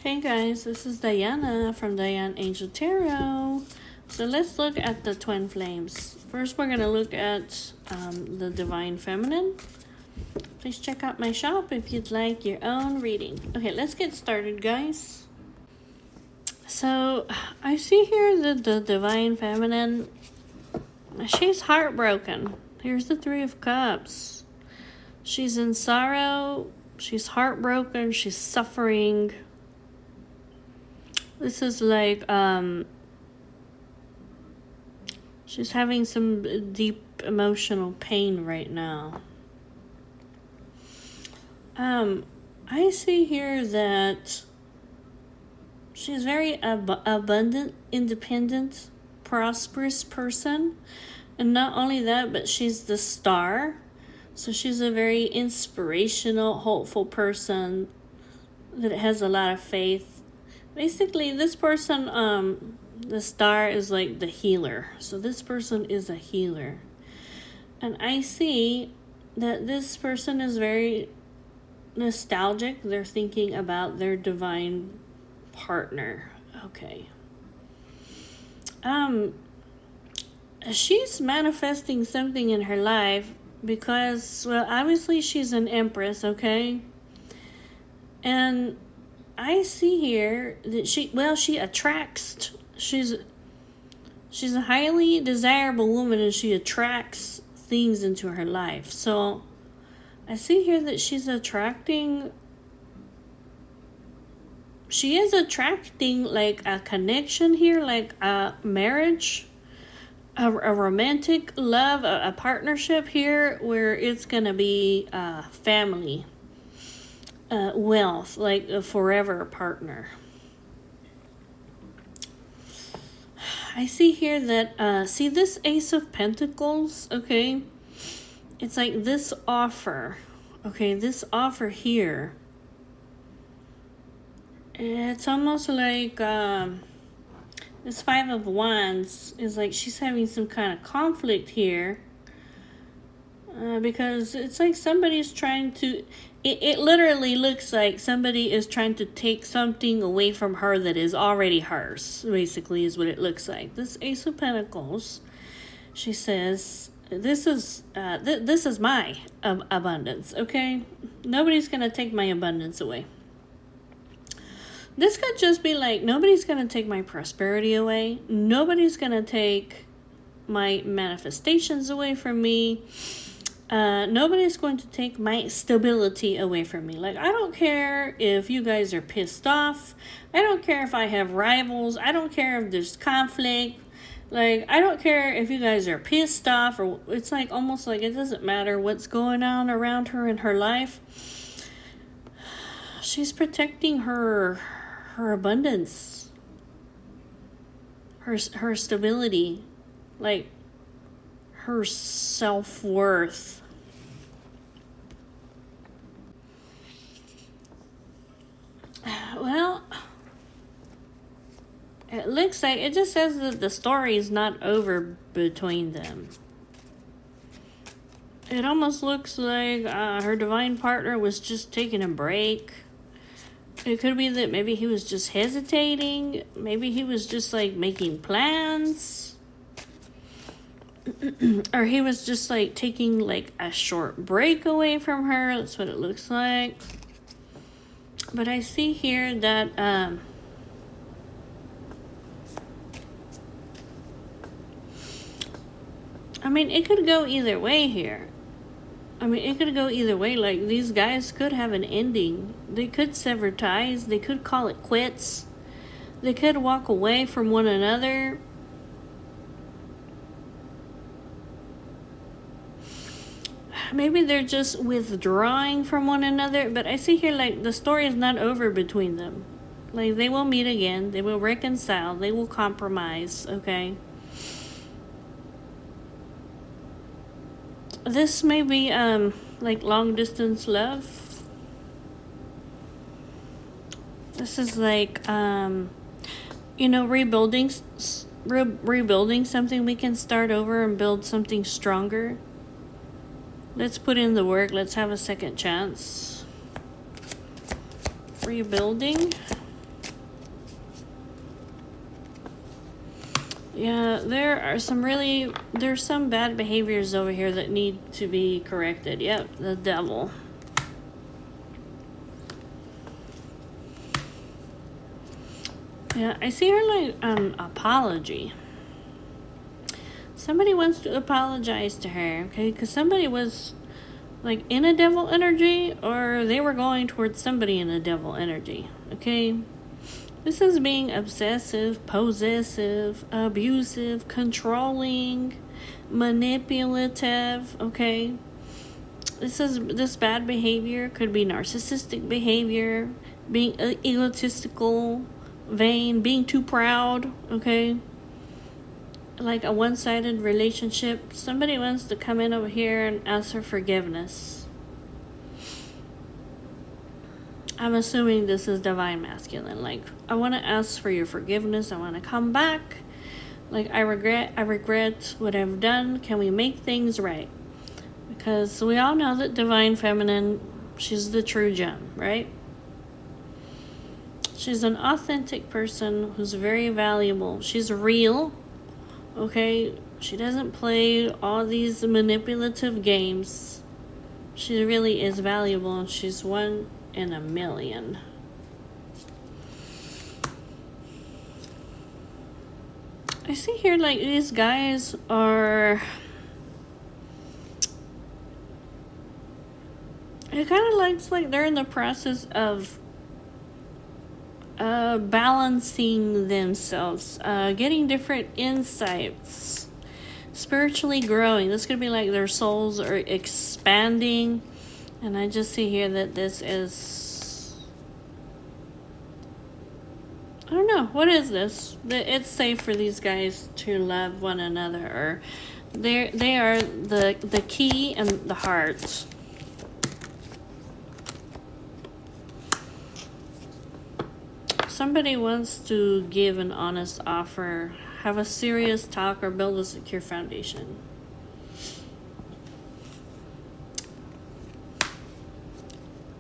Hey guys, this is Diana from Diane Angel Tarot. So let's look at the twin flames. First, we're going to look at the Divine Feminine. Please check out my shop if you'd like your own reading. Okay, let's get started, guys. So I see here that the Divine Feminine, she's heartbroken. Here's the Three of Cups. She's in sorrow. She's heartbroken. She's suffering. This is like, she's having some deep emotional pain right now. I see here that she's very abundant, independent, prosperous person. And not only that, but she's the star. So she's a very inspirational, hopeful person that has a lot of faith. Basically, this person, the star is like the healer. So this person is a healer. And I see that this person is very nostalgic. They're thinking about their divine partner. Okay. She's manifesting something in her life because, well, obviously she's an empress, okay? And I see here that she attracts, she's a highly desirable woman and she attracts things into her life. So I see here that she is attracting like a connection here, like a marriage, a romantic love, a partnership here where it's going to be family. Wealth, like a forever partner. I see here that, see this Ace of Pentacles, okay? It's like this offer, okay? This offer here. It's almost like this Five of Wands is like she's having some kind of conflict here. Because it's like somebody's trying to... It literally looks like somebody is trying to take something away from her that is already hers, basically, is what it looks like. This Ace of Pentacles, she says, this is my abundance, okay? Nobody's going to take my abundance away. This could just be like, nobody's going to take my prosperity away. Nobody's going to take my manifestations away from me. Nobody's going to take my stability away from me. Like, I don't care if you guys are pissed off. I don't care if I have rivals. I don't care if there's conflict. Like, I don't care if you guys are pissed off, or it's like almost like it doesn't matter what's going on around her in her life. She's protecting her abundance, her stability, like her self-worth. Well, it looks like it just says that the story is not over between them. It almost looks like her divine partner was just taking a break. It could be that maybe he was just hesitating. Maybe he was just like making plans. Or he was just like taking like a short break away from her. That's what it looks like. But I see here that I mean, it could go either way here. I mean, it could go either way. Like, these guys could have an ending. They could sever ties. They could call it quits. They could walk away from one another. Maybe they're just withdrawing from one another. But I see here, like, the story is not over between them. Like, they will meet again. They will reconcile. They will compromise, okay? This may be, like, long-distance love. This is like, you know, rebuilding something. We can start over and build something stronger. Let's put in the work. Let's have a second chance. Rebuilding. Yeah, there's some bad behaviors over here that need to be corrected. Yep, the devil. Yeah, I see her like an apology. Somebody wants to apologize to her, okay? Because somebody was like in a devil energy, or they were going towards somebody in a devil energy, okay? This is being obsessive, possessive, abusive, controlling, manipulative, okay? This bad behavior could be narcissistic behavior, being egotistical, vain, being too proud, okay? Like a one-sided relationship. Somebody wants to come in over here and ask for forgiveness. I'm assuming this is divine masculine. Like, I want to ask for your forgiveness. I want to come back. Like, I regret what I've done. Can we make things right? Because we all know that divine feminine, she's the true gem, right? She's an authentic person who's very valuable. She's real, okay? She doesn't play all these manipulative games. She really is valuable, and she's one in a million. I see here like these guys are, it kind of looks like they're in the process of balancing themselves, getting different insights, spiritually growing. This could be like their souls are expanding. And I just see here that this is, I don't know, what is this? It's safe for these guys to love one another, or they are the key and the heart. Somebody wants to give an honest offer, have a serious talk, or build a secure foundation.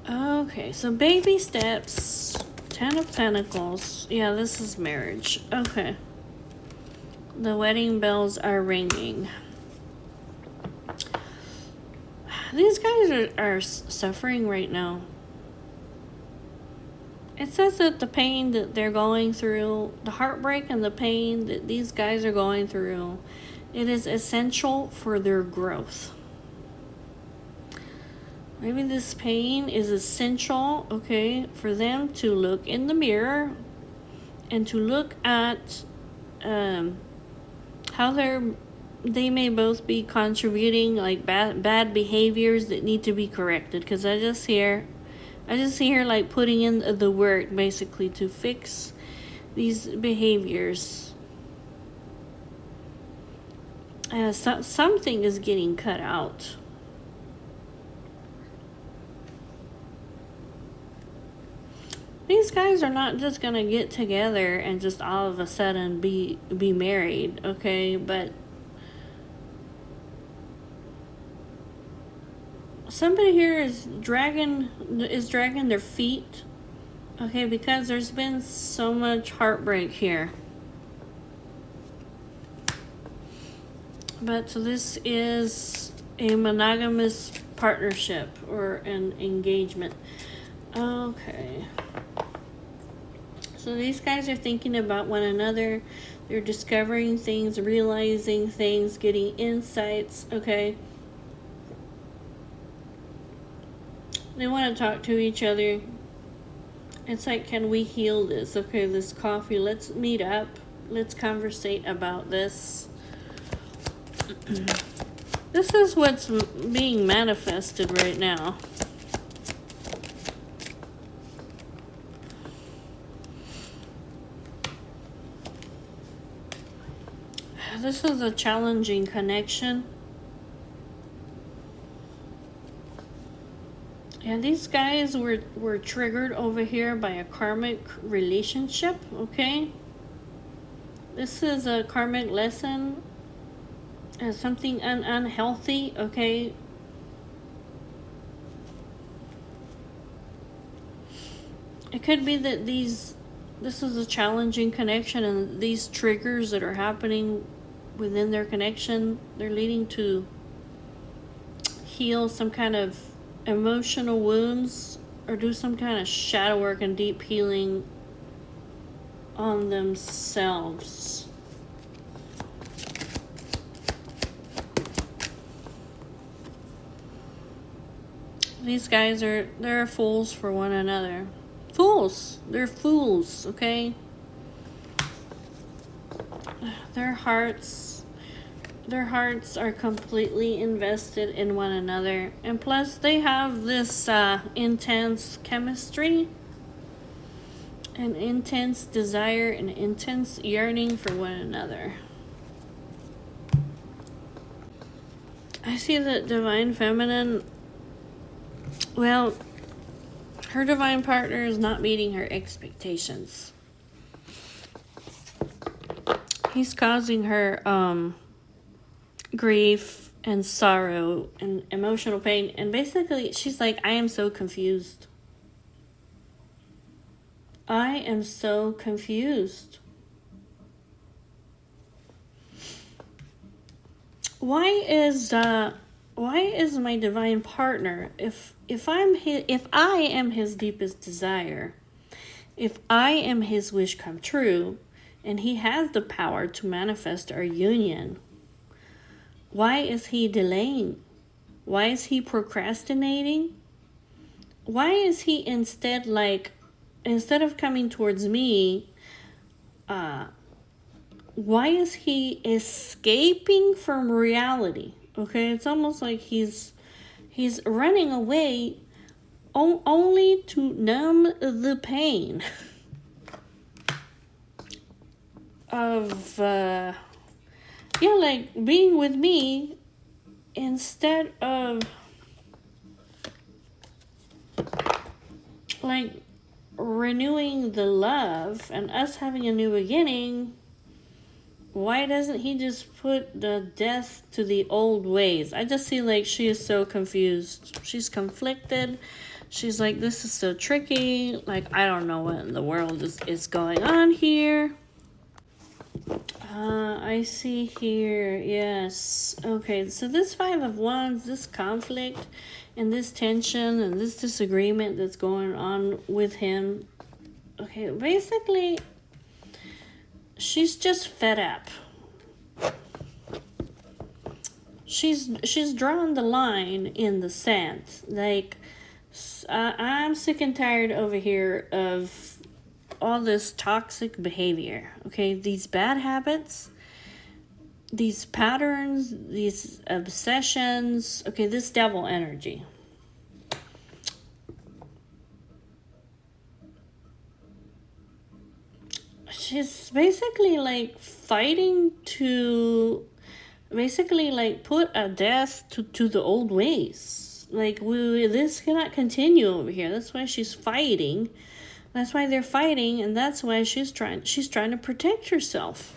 Okay, so baby steps, 10 of Pentacles. Yeah, this is marriage. Okay. The wedding bells are ringing. These guys are suffering right now. It says that the pain that they're going through, the heartbreak and the pain that these guys are going through, it is essential for their growth. Maybe this pain is essential, okay, for them to look in the mirror and to look at how they may both be contributing like bad behaviors that need to be corrected. Because I just see her like putting in the work basically to fix these behaviors. Something is getting cut out. These guys are not just gonna get together and just all of a sudden be married, okay? But somebody here is dragging their feet, okay? Because there's been so much heartbreak here. But so this is a monogamous partnership or an engagement. Okay. So these guys are thinking about one another. They're discovering things, realizing things, getting insights, okay? They want to talk to each other. It's like, can we heal this? Okay, this coffee, let's meet up. Let's conversate about this. This is what's being manifested right now. This is a challenging connection. And these guys were triggered over here by a karmic relationship, okay? This is a karmic lesson. Something unhealthy, okay? It could be that this is a challenging connection, and these triggers that are happening within their connection, they're leading to heal some kind of emotional wounds or do some kind of shadow work and deep healing on themselves. These guys they're fools for one another. Fools. They're fools, okay? Their hearts are completely invested in one another. And plus they have this intense chemistry, an intense desire, an intense yearning for one another. I see that Divine Feminine, well, her divine partner is not meeting her expectations. He's causing her grief and sorrow and emotional pain. And basically, she's like, I am so confused. I am so confused. Why is my divine partner, if I am his deepest desire, if I am his wish come true, and he has the power to manifest our union, why is he delaying? Why is he procrastinating? Why is he instead of coming towards me, why is he escaping from reality? Okay, it's almost like he's running away only to numb the pain of like being with me instead of like renewing the love and us having a new beginning. Why doesn't he just put the death to the old ways? I just see like she is so confused. She's conflicted. She's like, this is so tricky. Like, I don't know what in the world is going on here. I see here, yes. Okay, so this Five of Wands, this conflict and this tension and this disagreement that's going on with him. Okay, basically, she's just fed up. She's drawn the line in the sand. Like, I'm sick and tired over here of all this toxic behavior. Okay, these bad habits, these patterns, these obsessions. Okay, this devil energy. She's basically like fighting to basically like put a death to the old ways. Like, this cannot continue over here. That's why she's fighting. That's why they're fighting, and that's why she's trying to protect herself.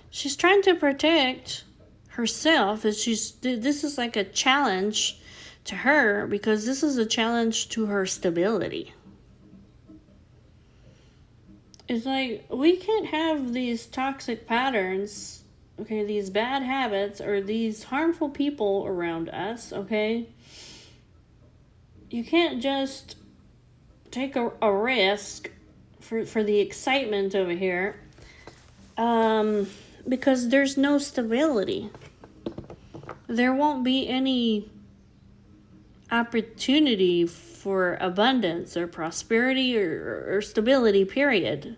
She's trying to protect herself. This is like a challenge to her, because this is a challenge to her stability. It's like, we can't have these toxic patterns, okay, these bad habits, or these harmful people around us, okay? You can't just take a risk for the excitement over here, because there's no stability. There won't be any opportunity for abundance or prosperity or stability, period.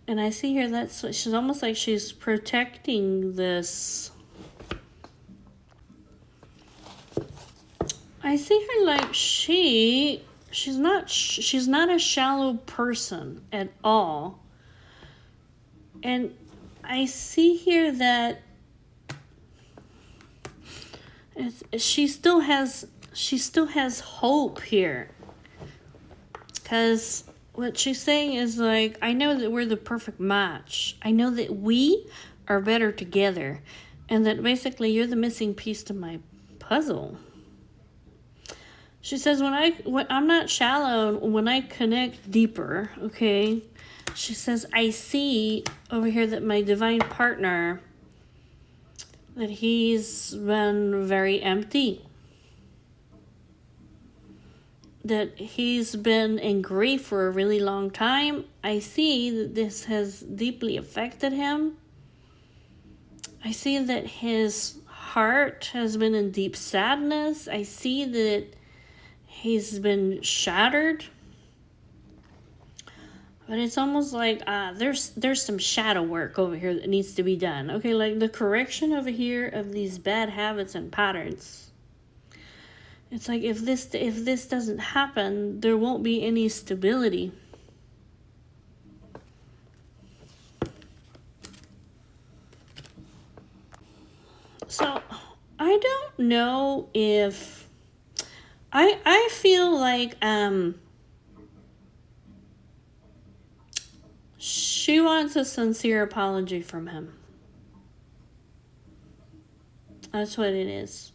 And I see here that she's almost like she's protecting this. I see her like she's not a shallow person at all. And I see here that she still has hope here. Because what she's saying is like, I know that we're the perfect match. I know that we are better together. And that basically you're the missing piece to my puzzle. She says, when I'm not shallow, when I connect deeper, okay? She says, I see over here that my divine partner, that he's been very empty. That he's been in grief for a really long time. I see that this has deeply affected him. I see that his heart has been in deep sadness. I see that he's been shattered. But it's almost like there's some shadow work over here that needs to be done. Okay, like the correction over here of these bad habits and patterns. It's like if this doesn't happen, there won't be any stability. So I don't know if I feel like she wants a sincere apology from him. That's what it is.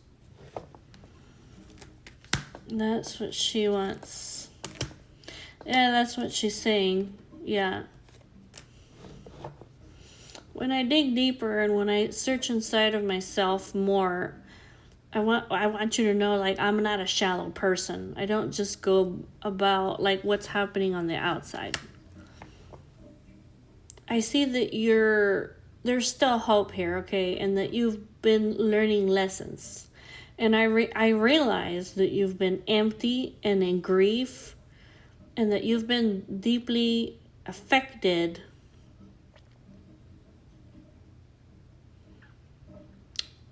That's what she wants. Yeah, that's what she's saying. Yeah. When I dig deeper and when I search inside of myself more, I want you to know, like, I'm not a shallow person. I don't just go about like what's happening on the outside. I see that there's still hope here, okay, and that you've been learning lessons. And I realize that you've been empty and in grief, and that you've been deeply affected.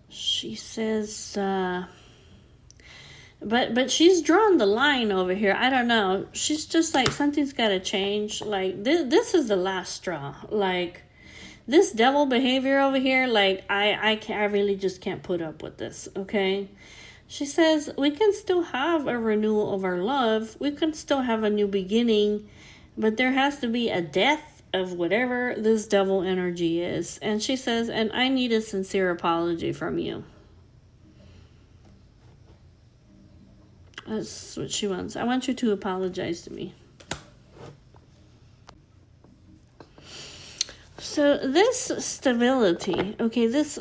She says, but she's drawn the line over here. I don't know. She's just like, something's got to change. Like, this is the last straw. Like, this devil behavior over here, like, I really just can't put up with this, okay? She says, we can still have a renewal of our love. We can still have a new beginning. But there has to be a death of whatever this devil energy is. And she says, and I need a sincere apology from you. That's what she wants. I want you to apologize to me. So this stability, okay, this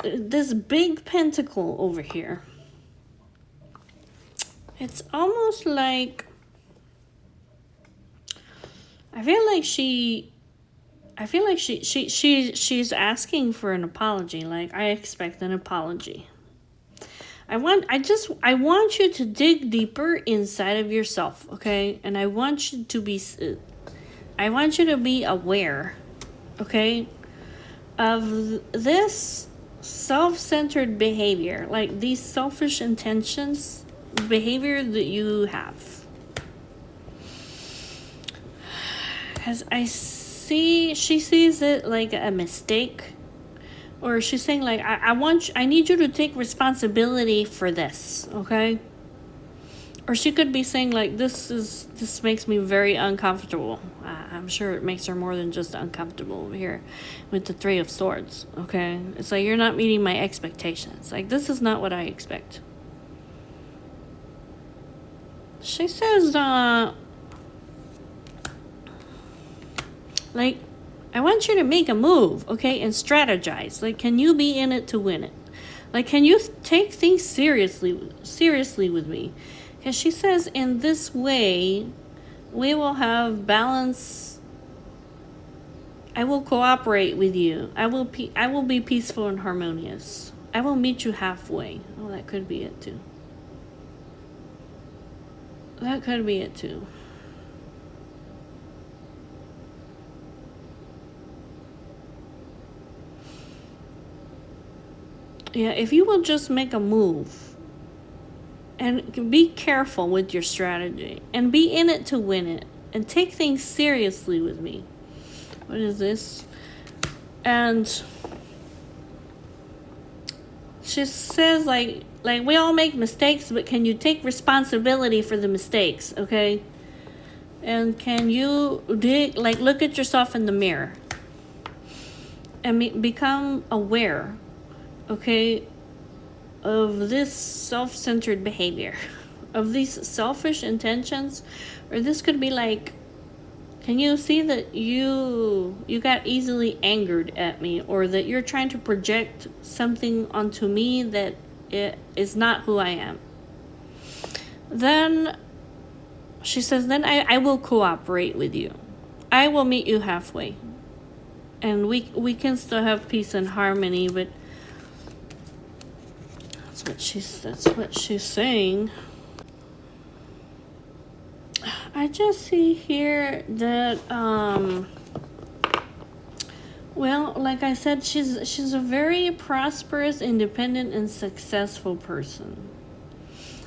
big pentacle over here, it's almost like, I feel like she's asking for an apology. Like, I expect an apology. I want you to dig deeper inside of yourself, okay? And I want you to be aware, okay, of this self-centered behavior, like these selfish intentions, behavior that you have. As she sees it like a mistake, or she's saying like, I need you to take responsibility for this, okay? Or she could be saying like, this makes me very uncomfortable. I'm sure it makes her more than just uncomfortable over here with the Three of Swords, okay? It's like, you're not meeting my expectations. Like, this is not what I expect. She says, like, I want you to make a move, okay, and strategize. Like, can you be in it to win it? Like, can you take things seriously with me? Because she says, in this way, we will have balance. I will cooperate with you. I will be peaceful and harmonious. I will meet you halfway. Oh, that could be it too. That could be it too. Yeah, if you will just make a move and be careful with your strategy and be in it to win it and take things seriously with me. What is this? And she says like we all make mistakes, but can you take responsibility for the mistakes, okay? And can you look at yourself in the mirror and become aware, okay, of this self-centered behavior, of these selfish intentions, or this could be like, can you see that you got easily angered at me, or that you're trying to project something onto me that it is not who I am? Then she says, then I will cooperate with you. I will meet you halfway. And we can still have peace and harmony, but that's what she's saying. I just see here that well, like I said, she's a very prosperous, independent, and successful person.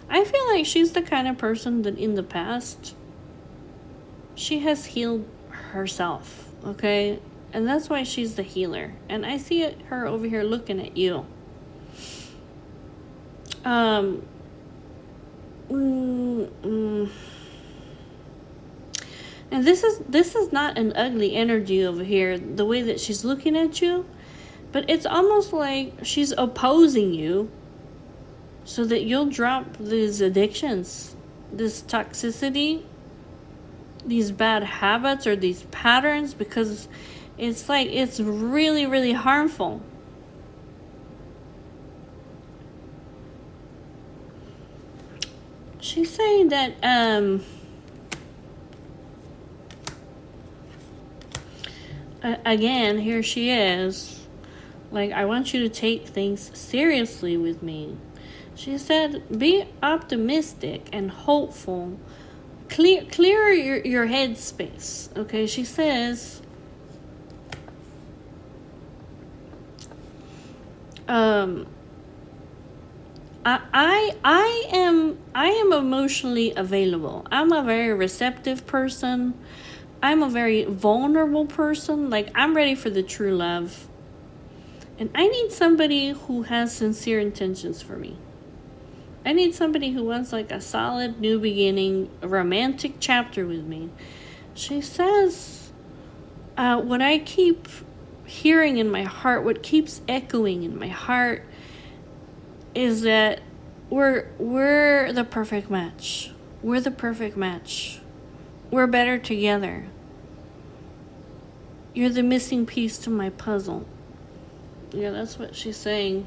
I feel like she's the kind of person that in the past she has healed herself, okay? And that's why she's the healer. And I see her over here looking at you. And this is not an ugly energy over here, the way that she's looking at you, but it's almost like she's opposing you so that you'll drop these addictions, this toxicity, these bad habits, or these patterns, because it's like it's really, really harmful. She's saying that again, here she is, like, I want you to take things seriously with me. She said, be optimistic and hopeful. Clear your head space. Okay, she says, I am emotionally available. I'm a very receptive person. I'm a very vulnerable person. Like, I'm ready for the true love. And I need somebody who has sincere intentions for me. I need somebody who wants like a solid new beginning, a romantic chapter with me. She says, what I keep hearing in my heart, what keeps echoing in my heart, is that we're the perfect match. We're the perfect match. We're better together. You're the missing piece to my puzzle. Yeah, that's what she's saying.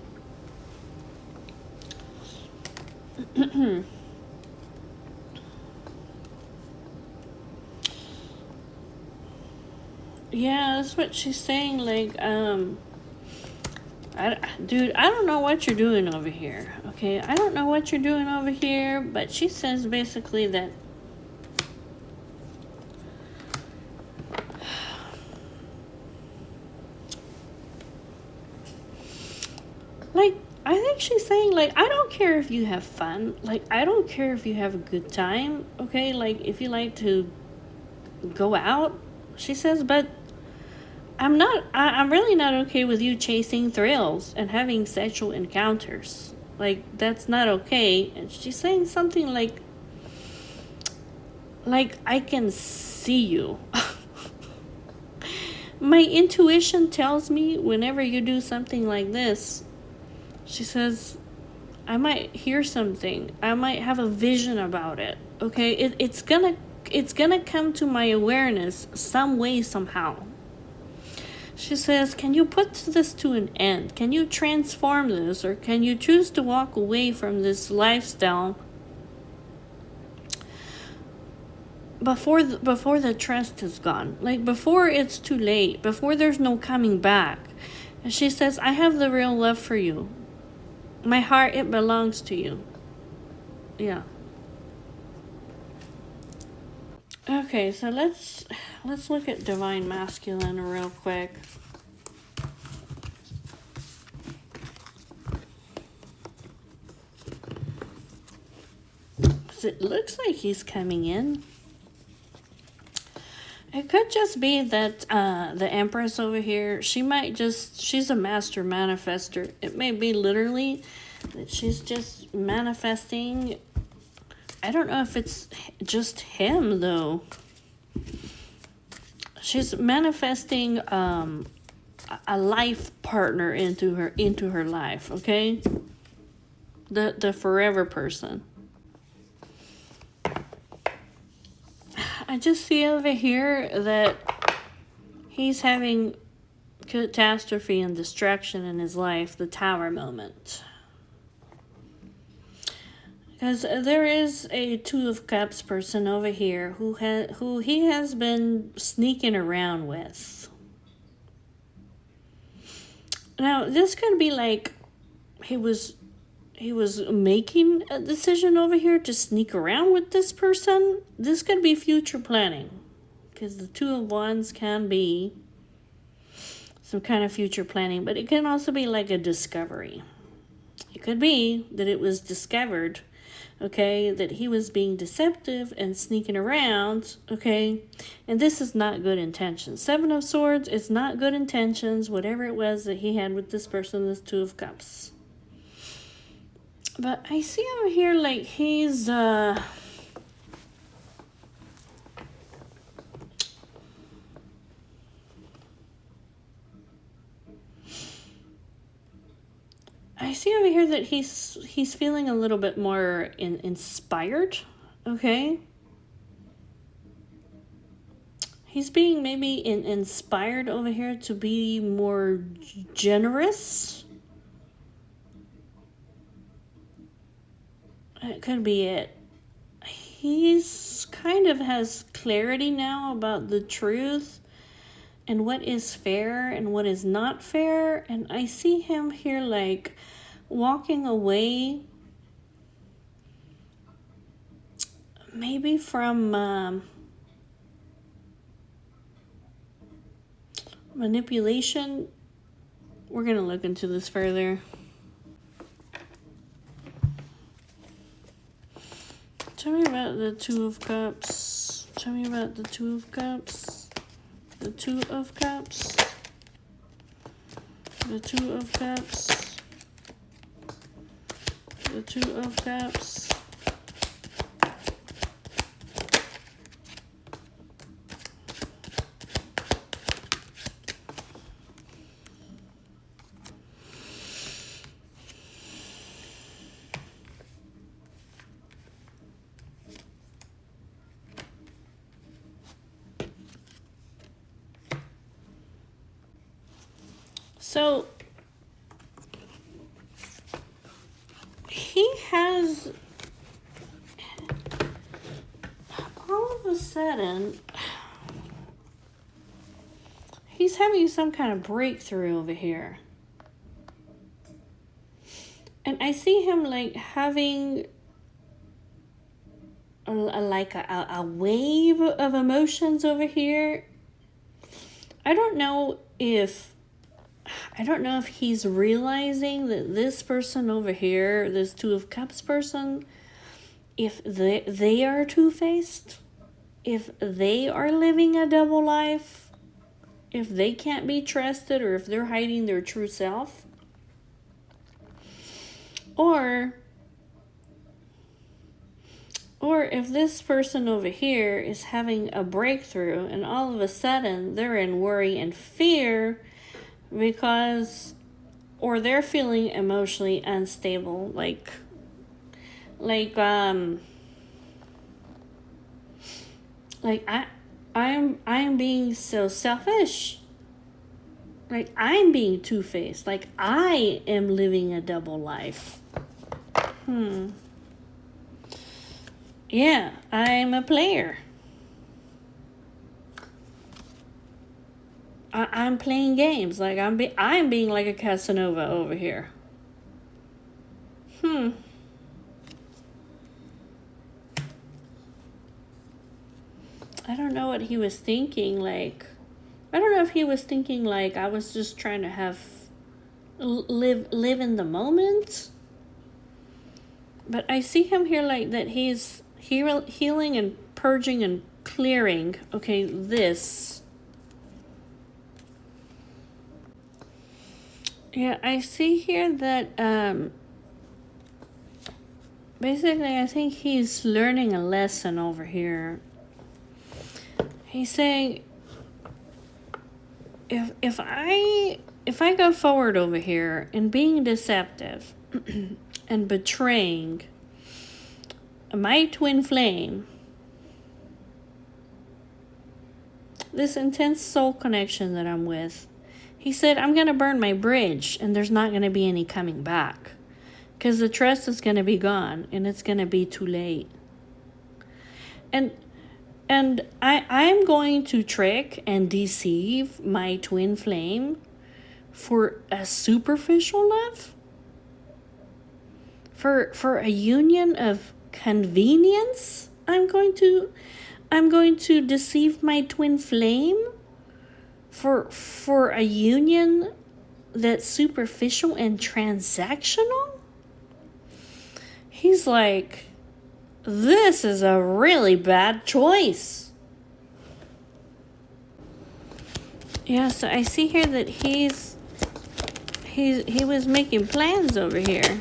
Yeah, that's what she's saying. Like, dude, I don't know what you're doing over here. Okay, I don't know what you're doing over here, but she says basically that like, I think she's saying, like, I don't care if you have fun. Like, I don't care if you have a good time. Okay, like, if you like to go out, she says, but I'm really not okay with you chasing thrills and having sexual encounters. Like, that's not okay. And she's saying something like I can see you. My intuition tells me whenever you do something like this, she says, I might hear something. I might have a vision about it. Okay, it's gonna come to my awareness some way, somehow. She says, can you put this to an end? Can you transform this? Or can you choose to walk away from this lifestyle before the trust is gone? Like, before it's too late, before there's no coming back. And she says, I have the real love for you. My heart, it belongs to you. Yeah. Okay, so let's look at Divine Masculine real quick. Because it looks like he's coming in. It could just be that the Empress over here, she's a master manifester. It may be literally that she's just manifesting. I don't know if it's just him, though. She's manifesting a life partner into her life, okay? The forever person. I just see over here that he's having catastrophe and destruction in his life, the Tower moment. Because there is a Two of Cups person over here who he has been sneaking around with. Now, this could be like he was making a decision over here to sneak around with this person. This could be future planning, because the Two of Wands can be some kind of future planning, but it can also be like a discovery. It could be that it was discovered, okay, that he was being deceptive and sneaking around, okay, and this is not good intentions. Seven of Swords is not good intentions, whatever it was that he had with this person, this Two of Cups. But I see over here like he's I see over here that he's feeling a little bit more inspired, okay? He's being maybe inspired over here to be more generous. It could be it. He's kind of has clarity now about the truth and what is fair and what is not fair. And I see him here like walking away maybe from manipulation. We're going to look into this further. Tell me about the Two of Cups. Tell me about the Two of Cups. The Two of Cups. The Two of Cups. The Two of Cups. So he has all of a sudden he's having some kind of breakthrough over here. And I see him like having a wave of emotions over here. I don't know if he's realizing that this person over here, this Two of Cups person, if they are two-faced, if they are living a double life, if they can't be trusted, or if they're hiding their true self, or if this person over here is having a breakthrough and all of a sudden they're in worry and fear because, or they're feeling emotionally unstable, like I'm being so selfish, like I'm being two-faced, like I am living a double life. Yeah, I'm a player. I'm playing games, like I'm being like a Casanova over here. I don't know what he was thinking. Like, I don't know if he was thinking like I was just trying to live in the moment. But I see him here like that he's healing and purging and clearing. Okay, this. Yeah, I see here that basically I think he's learning a lesson over here. He's saying if I go forward over here and being deceptive and betraying my twin flame, this intense soul connection that I'm with. He said, I'm going to burn my bridge and there's not going to be any coming back. Because the trust is going to be gone and it's going to be too late. And I'm going to trick and deceive my twin flame for a superficial love? For a union of convenience? I'm going to deceive my twin flame for a union that's superficial and transactional? He's like, this is a really bad choice. Yeah, so I see here that he was making plans over here.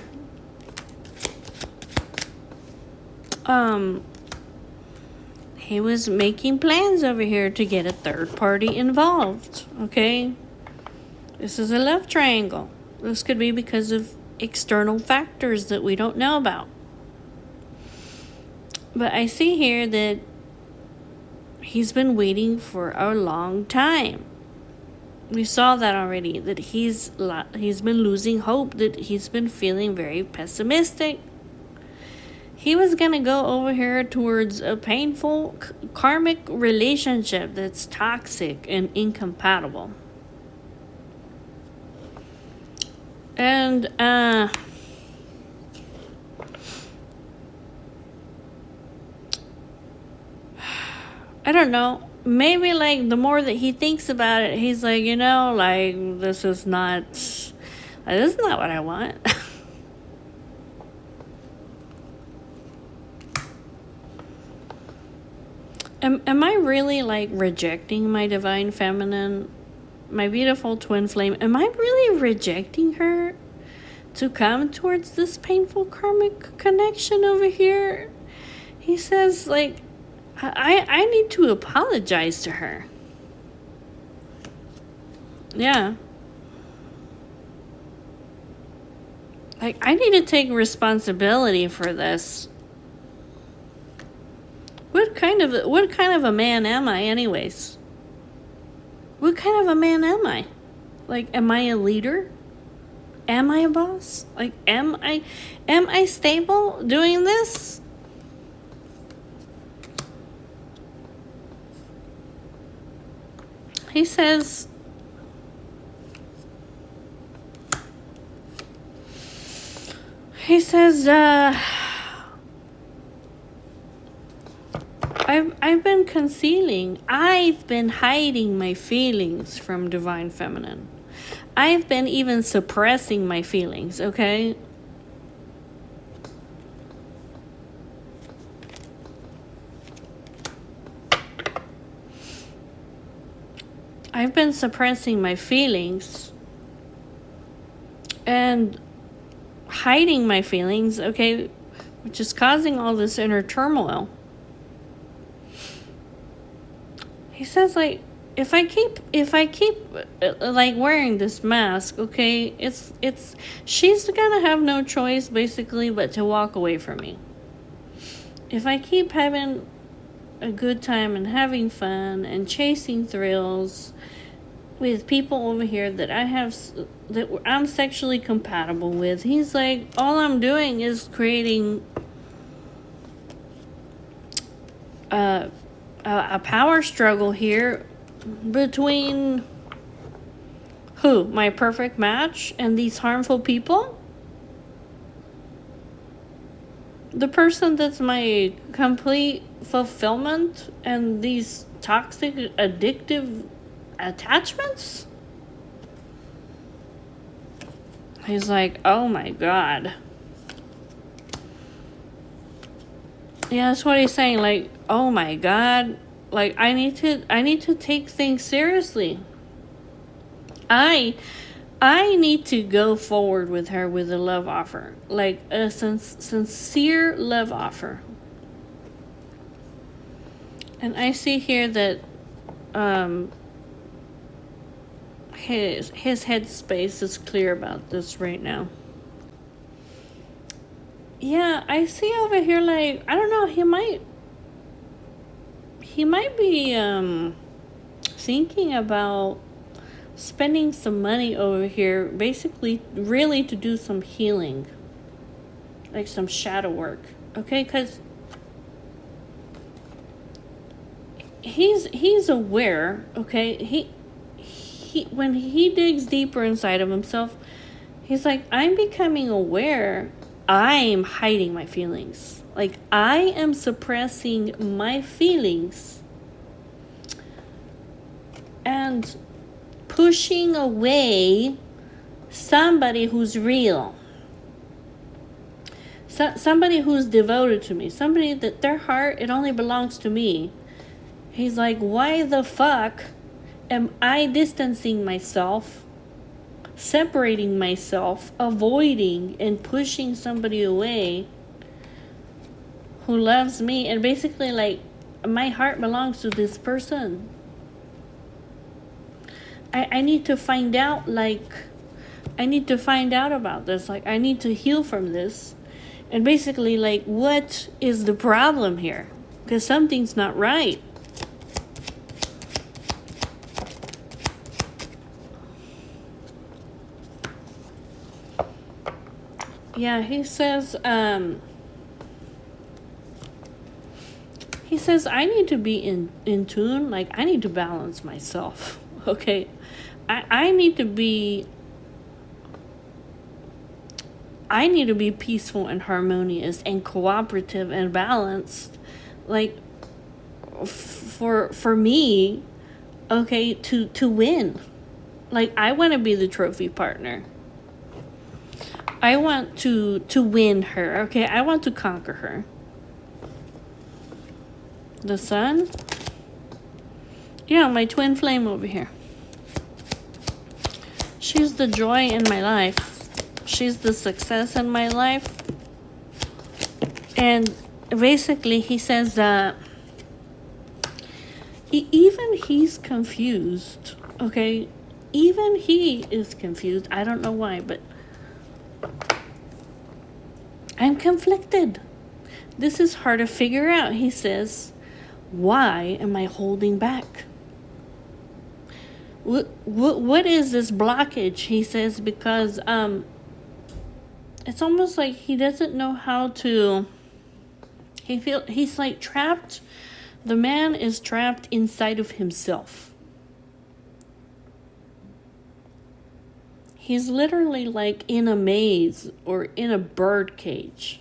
He was making plans over here to get a third party involved, okay? This is a love triangle. This could be because of external factors that we don't know about. But I see here that he's been waiting for a long time. We saw that already, that he's been losing hope, that he's been feeling very pessimistic. He was going to go over here towards a painful karmic relationship that's toxic and incompatible. And, I don't know. Maybe, like, the more that he thinks about it, he's like, like, this is not what I want. Am I really, like, rejecting my divine feminine, my beautiful twin flame? Am I really rejecting her to come towards this painful karmic connection over here? He says, like, I need to apologize to her. Yeah. Like, I need to take responsibility for this. What kind of a man am I, anyways? What kind of a man am I? Like, am I a leader? Am I a boss? Like, am I stable doing this? He says, I've been concealing. I've been hiding my feelings from divine feminine. I've been even suppressing my feelings, okay? I've been suppressing my feelings and hiding my feelings, okay, which is causing all this inner turmoil. He says, like, if I keep like wearing this mask, okay, she's gonna have no choice basically but to walk away from me. If I keep having a good time and having fun and chasing thrills with people over here that I'm sexually compatible with, he's like, all I'm doing is creating a power struggle here between who? My perfect match and these harmful people? The person that's my complete fulfillment and these toxic, addictive attachments? He's like, oh my God. Yeah, that's what he's saying. Like, oh my God. Like, I need to take things seriously. I need to go forward with her with a love offer. Like, a sincere love offer. And I see here that his headspace is clear about this right now. Yeah, I see over here, like, I don't know, he might be thinking about spending some money over here, basically really to do some healing, like some shadow work, okay? Because he's aware, okay? He when he digs deeper inside of himself, he's like, I'm becoming aware I'm hiding my feelings. Like, I am suppressing my feelings and pushing away somebody who's real. Somebody who's devoted to me. Somebody that their heart, it only belongs to me. He's like, why the fuck am I distancing myself, separating myself, avoiding and pushing somebody away who loves me? And basically, like, my heart belongs to this person. I need to find out, like, I need to find out about this. Like, I need to heal from this. And basically, like, what is the problem here? Because something's not right. Yeah, he says, I need to be in tune. Like, I need to balance myself. Okay. I need to be peaceful and harmonious and cooperative and balanced. Like, for me, okay, to win. Like, I want to be the trophy partner. I want to win her, okay? I want to conquer her. The sun? Yeah, my twin flame over here. She's the joy in my life. She's the success in my life. And basically, he says that even he's confused, okay? Even he is confused. I don't know why, but I'm conflicted. This is hard to figure out, he says. Why am I holding back? What is this blockage? He says, because it's almost like he doesn't know how to. He's like trapped. The man is trapped inside of himself. He's literally like in a maze or in a bird cage.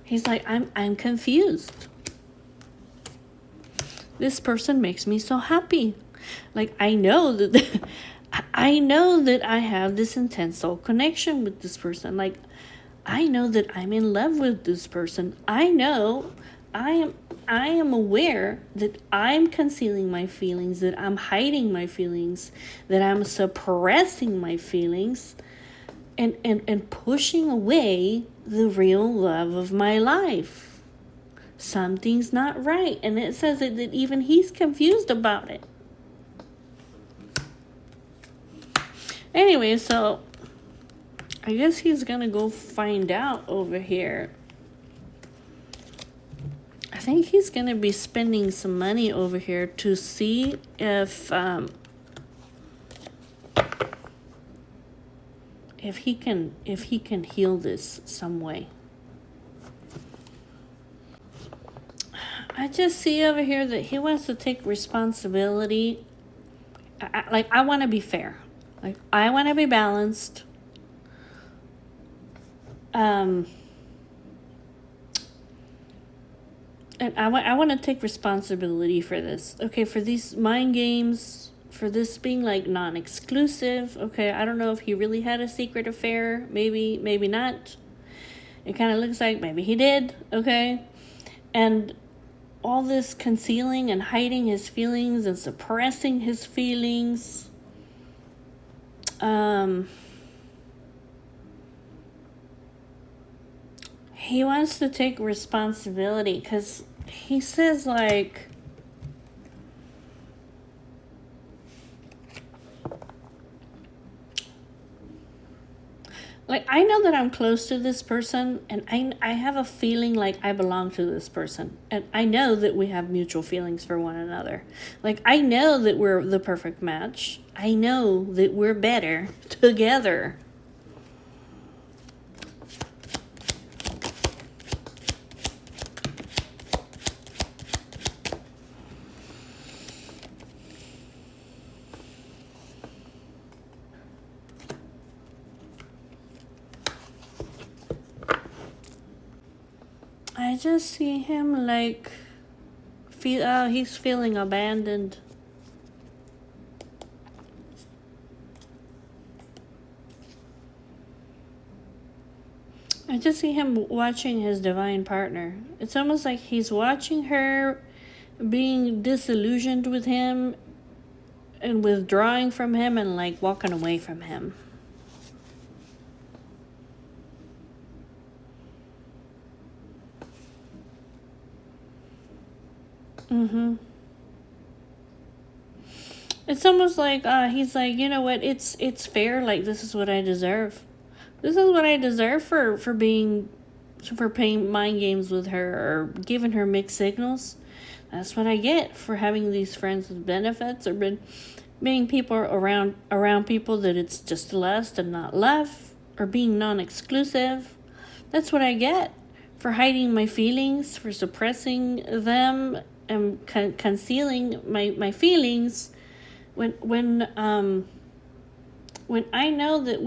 He's like, I'm confused. This person makes me so happy. Like, I know that I have this intense soul connection with this person. Like, I know that I'm in love with this person. I know I am aware that I'm concealing my feelings, that I'm hiding my feelings, that I'm suppressing my feelings and pushing away the real love of my life. Something's not right. And it says that even he's confused about it. Anyway, so I guess he's gonna go find out over here. I think he's gonna be spending some money over here to see if he can heal this some way. I just see over here that he wants to take responsibility. I want to be fair. Like, I want to be balanced. And I want to take responsibility for this. Okay, for these mind games, for this being like non-exclusive. Okay, I don't know if he really had a secret affair. Maybe not. It kind of looks like maybe he did. Okay, and all this concealing and hiding his feelings and suppressing his feelings. He wants to take responsibility because he says, like, Like, I know that I'm close to this person, and I have a feeling like I belong to this person. And I know that we have mutual feelings for one another. Like, I know that we're the perfect match. I know that we're better together. I just see him like he's feeling abandoned. I just see him watching his divine partner. It's almost like he's watching her being disillusioned with him and withdrawing from him and like walking away from him. Mm-hmm. It's almost like he's like, you know what, it's fair, like this is what I deserve. This is what I deserve for playing mind games with her or giving her mixed signals. That's what I get for having these friends with benefits or being people around people that it's just lust and not love, or being non-exclusive. That's what I get for hiding my feelings, for suppressing them and concealing my feelings when I know that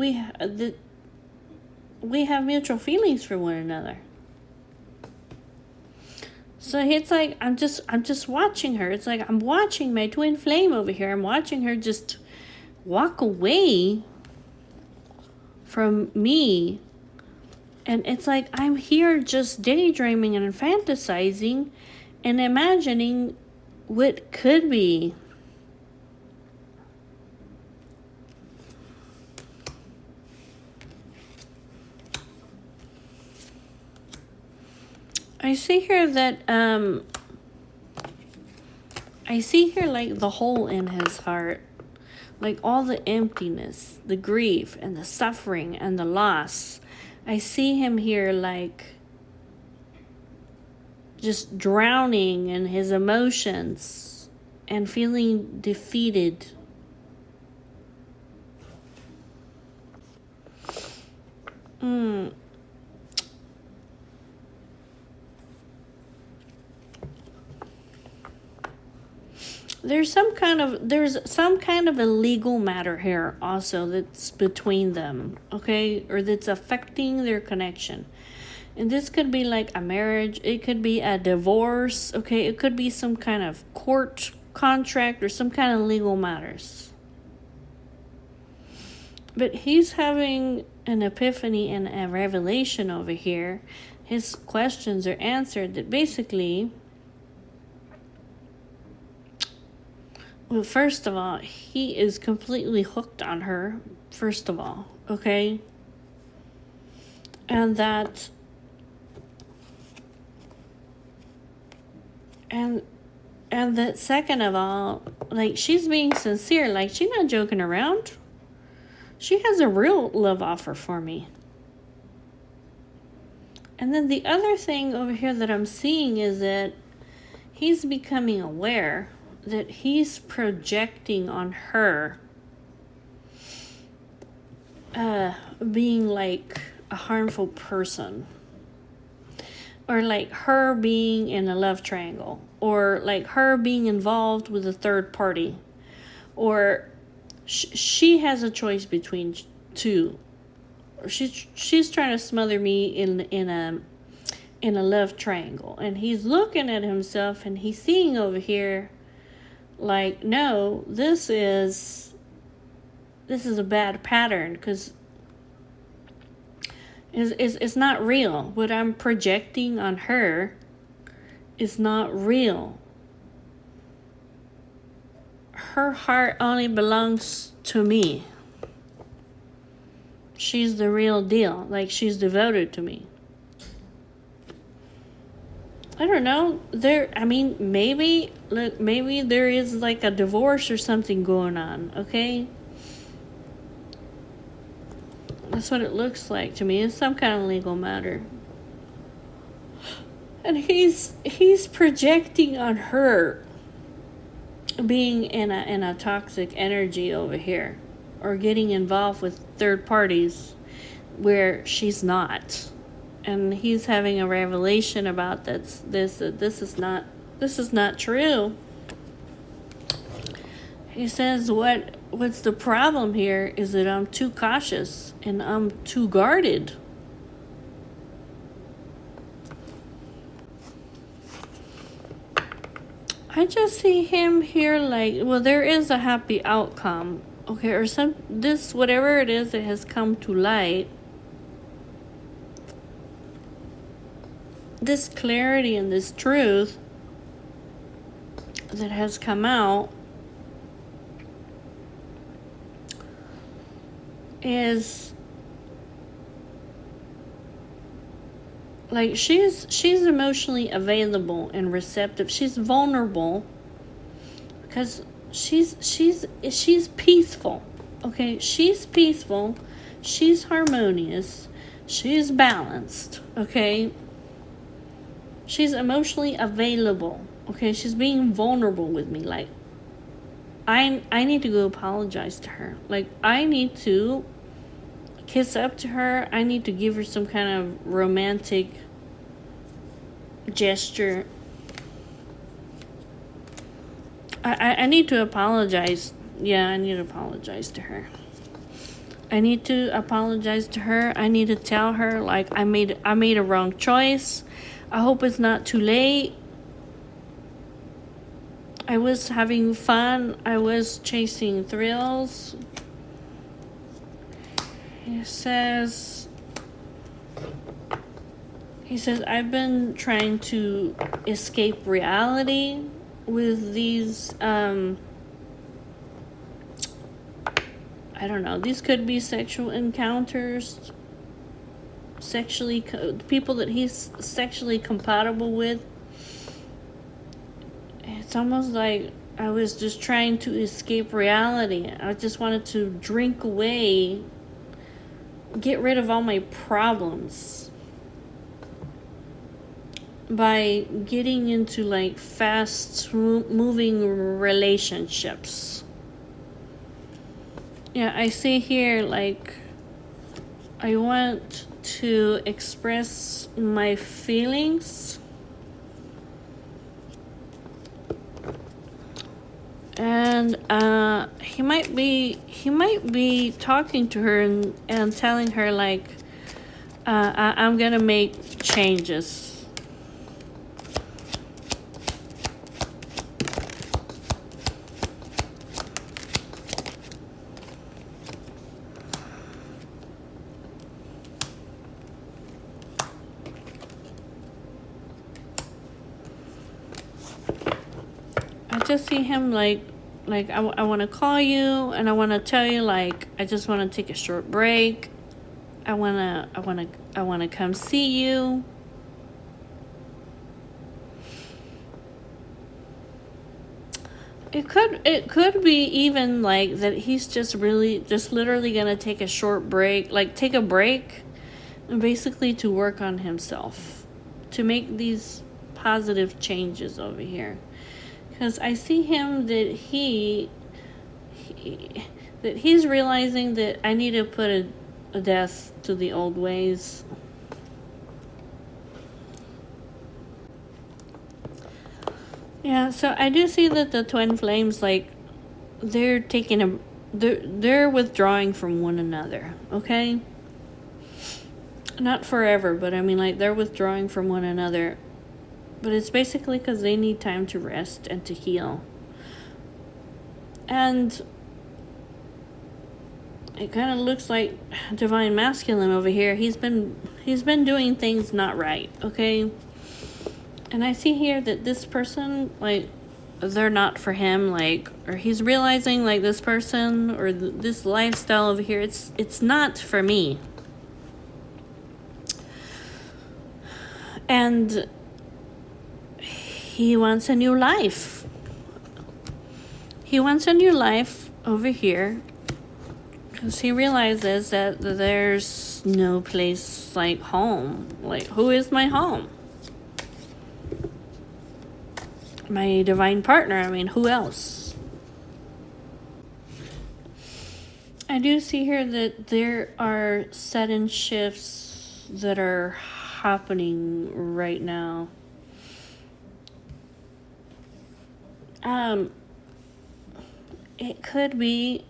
we have mutual feelings for one another. So it's like I'm just watching her. It's like I'm watching my twin flame over here. I'm watching her just walk away from me. And it's like I'm here just daydreaming and fantasizing and imagining what could be. I see here that I see here like the hole in his heart, like all the emptiness, the grief and the suffering and the loss. I see him here like just drowning in his emotions and feeling defeated. There's some kind of a legal matter here also that's between them, okay? Or that's affecting their connection. And this could be like a marriage, it could be a divorce, okay? It could be some kind of court contract or some kind of legal matters. But he's having an epiphany and a revelation over here. His questions are answered that basically, well, first of all, he is completely hooked on her, first of all, okay? And that second of all, like, she's being sincere, like she's not joking around. She has a real love offer for me. And then the other thing over here that I'm seeing is that he's becoming aware that he's projecting on her being like a harmful person, or like her being in a love triangle, or like her being involved with a third party, or she has a choice between two, or she's trying to smother me in a love triangle. And he's looking at himself and he's seeing over here like, no, this is a bad pattern, because it's not real. What I'm projecting on her is not real. Her heart only belongs to me. She's the real deal. Like, she's devoted to me. I don't know. Maybe there is like a divorce or something going on, okay? That's what it looks like to me. It's some kind of legal matter. And he's projecting on her being in a toxic energy over here, or getting involved with third parties where she's not. And he's having a revelation about this is not true. He says what's the problem here is that I'm too cautious and I'm too guarded. I just see him here like, well, there is a happy outcome, okay, or whatever it is that has come to light. This clarity and this truth that has come out is like she's emotionally available and receptive. She's vulnerable because she's peaceful. Okay, she's peaceful. She's harmonious. She's balanced. Okay. She's emotionally available. Okay, she's being vulnerable with me. Like, I need to go apologize to her. Like, I need to kiss up to her. I need to give her some kind of romantic gesture. I need to apologize. Yeah, I need to apologize to her. I need to apologize to her. I need to tell her, like, I made a wrong choice. I hope it's not too late. I was having fun. I was chasing thrills. He says, I've been trying to escape reality with these, I don't know, these could be sexual encounters, people that he's sexually compatible with. It's almost like I was just trying to escape reality. I just wanted to drink away, get rid of all my problems by getting into like fast moving relationships. Yeah, I see here like I want to express my feelings, and he might be talking to her and telling her like I'm gonna make changes. I just see him like I want to call you and I want to tell you like I just want to take a short break. I want to come see you. It could be even like that he's just literally going to take a short break, like take a break and basically to work on himself, to make these positive changes over here. Because I see him that he's realizing that I need to put a death to the old ways. Yeah, so I do see that the twin flames, like, they're withdrawing from one another, okay? Not forever, but I mean, like, they're withdrawing from one another. But it's basically because they need time to rest and to heal. And it kind of looks like divine masculine over here. He's been doing things not right, okay? And I see here that this person, like, they're not for him, like, or he's realizing, like, this person or this lifestyle over here, it's not for me. And he wants a new life. He wants a new life over here. Because he realizes that there's no place like home. Like, who is my home? My divine partner. I mean, who else? I do see here that there are sudden shifts that are happening right now. It could be,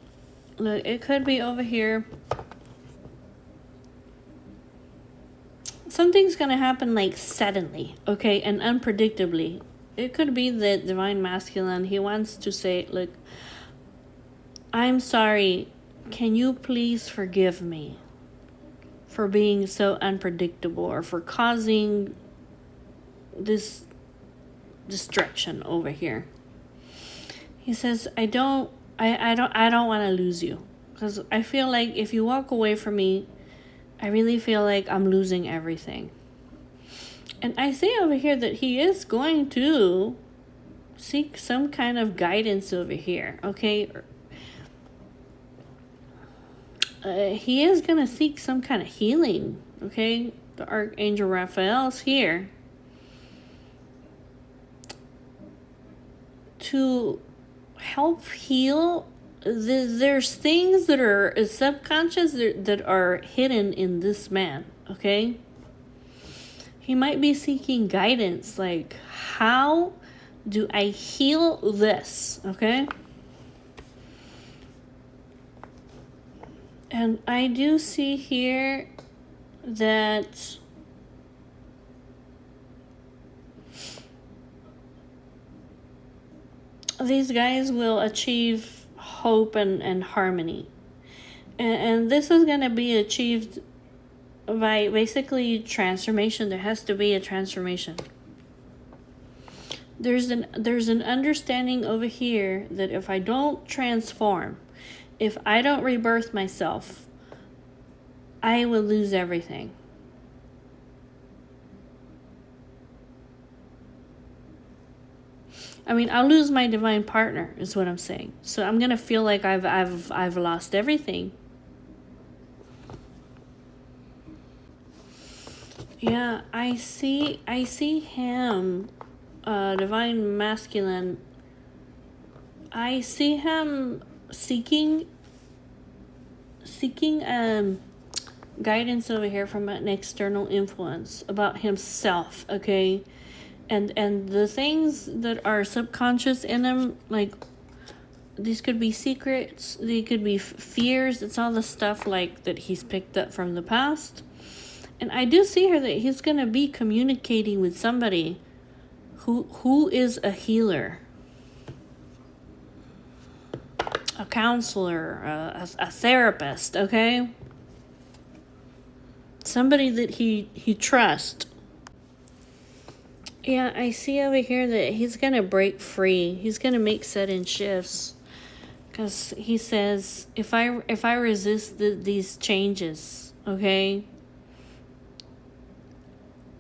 look, it could be over here. Something's gonna happen like suddenly, okay, and unpredictably. It could be that divine masculine, he wants to say, look, I'm sorry, can you please forgive me for being so unpredictable or for causing this destruction over here. He says, I don't want to lose you, because I feel like if you walk away from me, I really feel like I'm losing everything. And I see over here that he is going to seek some kind of guidance over here, okay? He is going to seek some kind of healing, okay? The Archangel Raphael's here to help heal. There's things that are subconscious that are hidden in this man, okay? He might be seeking guidance, like, how do I heal this, okay? And I do see here that these guys will achieve hope and harmony. And this is going to be achieved by basically transformation. There has to be a transformation. There's an understanding over here that if I don't transform, if I don't rebirth myself, I will lose everything. I mean, I'll lose my divine partner, is what I'm saying. So I'm gonna feel like I've lost everything. Yeah, I see him, divine masculine. I see him seeking guidance over here from an external influence about himself, okay? And the things that are subconscious in him, like, these could be secrets, they could be fears. It's all the stuff like that he's picked up from the past. And I do see here that he's going to be communicating with somebody who is a healer, a counselor, a therapist, okay? Somebody that he trusts. Yeah, I see over here that he's going to break free. He's going to make sudden shifts. Because he says, if I resist these changes, okay,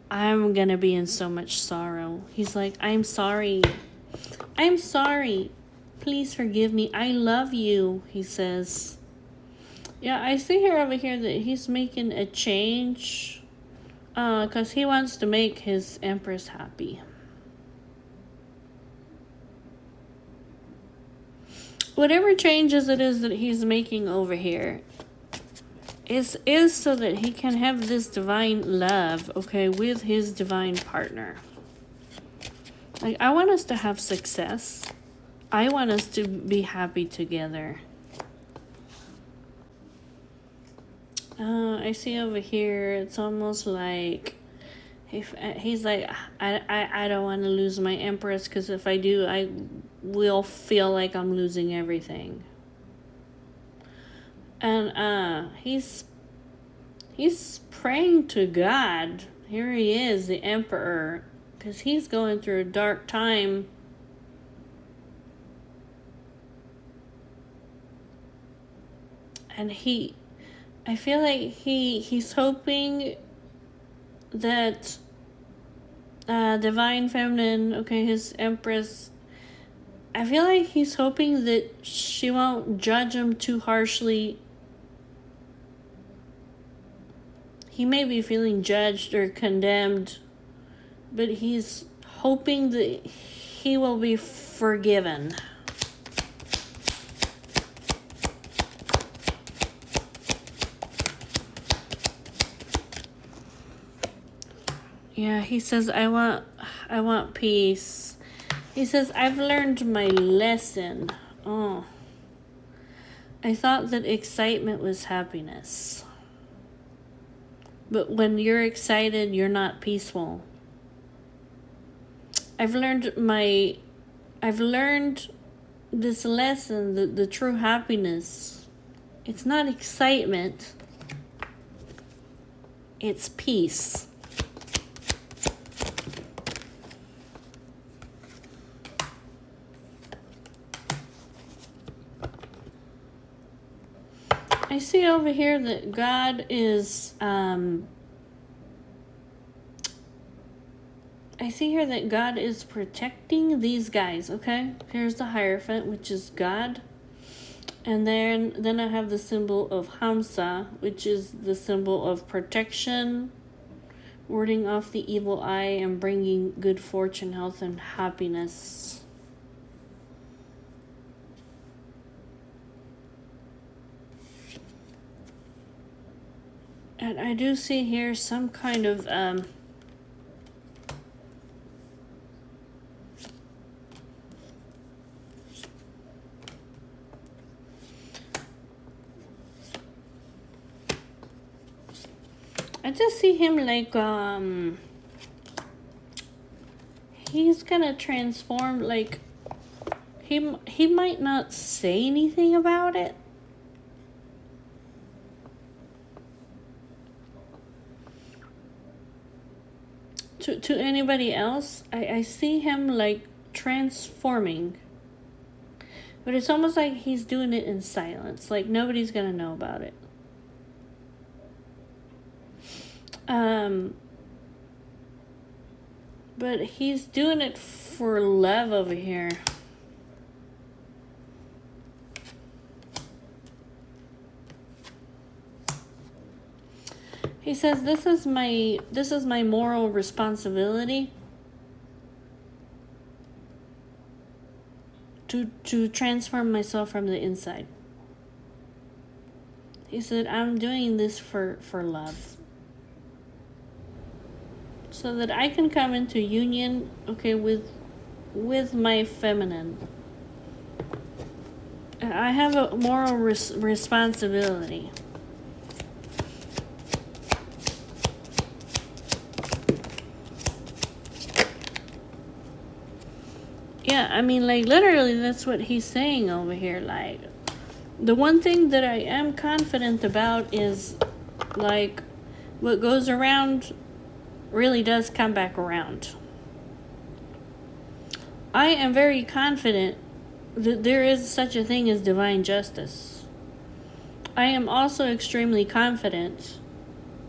I'm going to be in so much sorrow. He's like, I'm sorry. I'm sorry. Please forgive me. I love you, he says. Yeah, I see here over here that he's making a change. Because he wants to make his Empress happy. Whatever changes it is that he's making over here is so that he can have this divine love, okay, with his divine partner. Like, I want us to have success. I want us to be happy together. I see over here, it's almost like he's like, I don't want to lose my Empress, because if I do, I will feel like I'm losing everything. And he's praying to God. Here he is, the Emperor, because he's going through a dark time. And I feel like he's hoping that divine feminine, okay, his Empress, I feel like he's hoping that she won't judge him too harshly he may be feeling judged or condemned, but he's hoping that he will be forgiven. Yeah, he says, I want peace. He says, I've learned my lesson. Oh. I thought that excitement was happiness. But when you're excited, you're not peaceful. I've learned this lesson, that the true happiness, it's not excitement, it's peace. I see over here that God is, I see here that God is protecting these guys, okay? Here's the Hierophant, which is God. And then I have the symbol of Hamsa, which is the symbol of protection, warding off the evil eye and bringing good fortune, health, and happiness. And I do see here some kind of, I just see him like, he's gonna transform, like, he might not say anything about it. To anybody else, I see him like transforming. But it's almost like he's doing it in silence. Like nobody's gonna know about it. But he's doing it for love over here. He says, this is my moral responsibility to transform myself from the inside. He said, I'm doing this for love. So that I can come into union, okay, with my feminine. I have a moral responsibility. Yeah, I mean, like, literally, that's what he's saying over here. Like, the one thing that I am confident about is, like, what goes around really does come back around. I am very confident that there is such a thing as divine justice. I am also extremely confident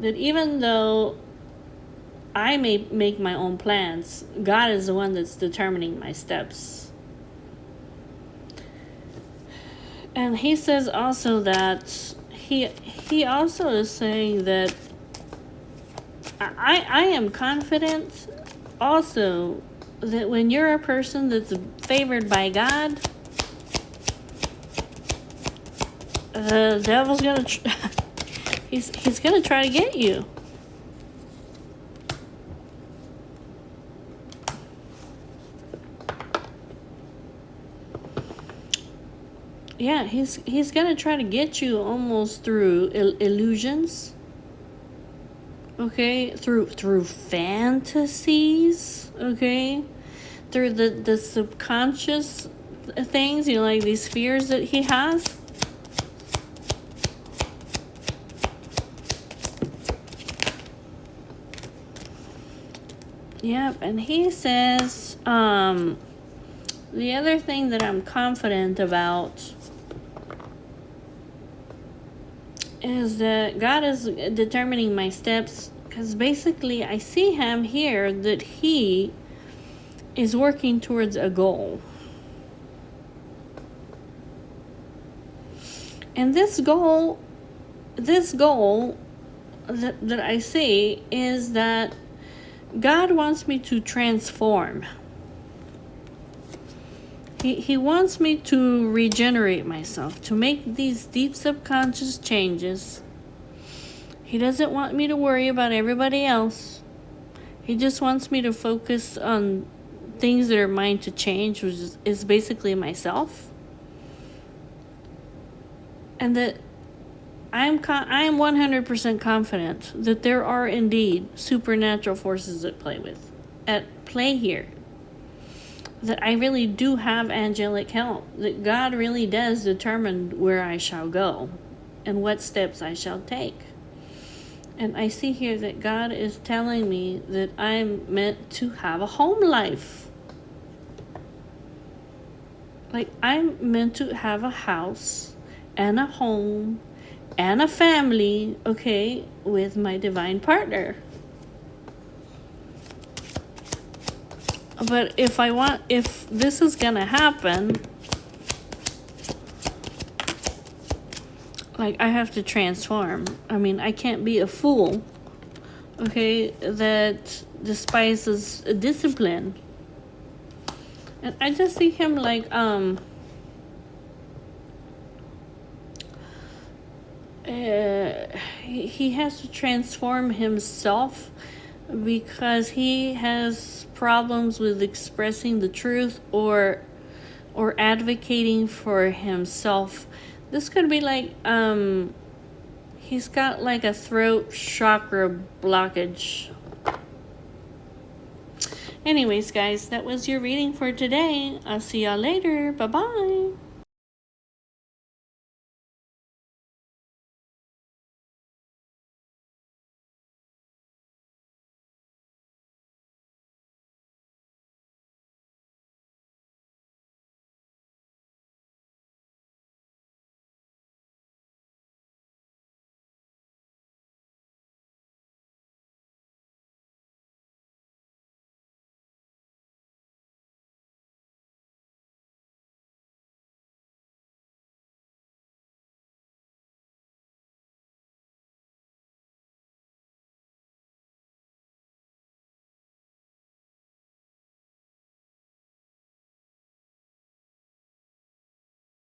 that even though I may make my own plans, God is the one that's determining my steps. And he says also that he also is saying that I am confident also that when you're a person that's favored by God, the devil's gonna he's gonna try to get you. Yeah, he's gonna try to get you almost through illusions. Okay, through fantasies. Okay, through the subconscious things. You know, like these fears that he has. Yep, and he says, the other thing that I'm confident about is that God is determining my steps, because basically I see him here that he is working towards a goal. And this goal that I see is that God wants me to transform. He wants me to regenerate myself, to make these deep subconscious changes. He doesn't want me to worry about everybody else. He just wants me to focus on things that are mine to change, which is basically myself. And that I am 100% confident that there are indeed supernatural forces at play here. That I really do have angelic help. That God really does determine where I shall go and what steps I shall take. And I see here that God is telling me that I'm meant to have a home life. Like, I'm meant to have a house and a home and a family, okay, with my divine partner. But if this is gonna happen, like, I have to transform. I mean, I can't be a fool, okay, that despises discipline. And I just see him like, he has to transform himself because he has problems with expressing the truth or advocating for himself. This could be like, he's got like a throat chakra blockage. Anyways, guys, that was your reading for today. I'll see y'all later. Bye-bye.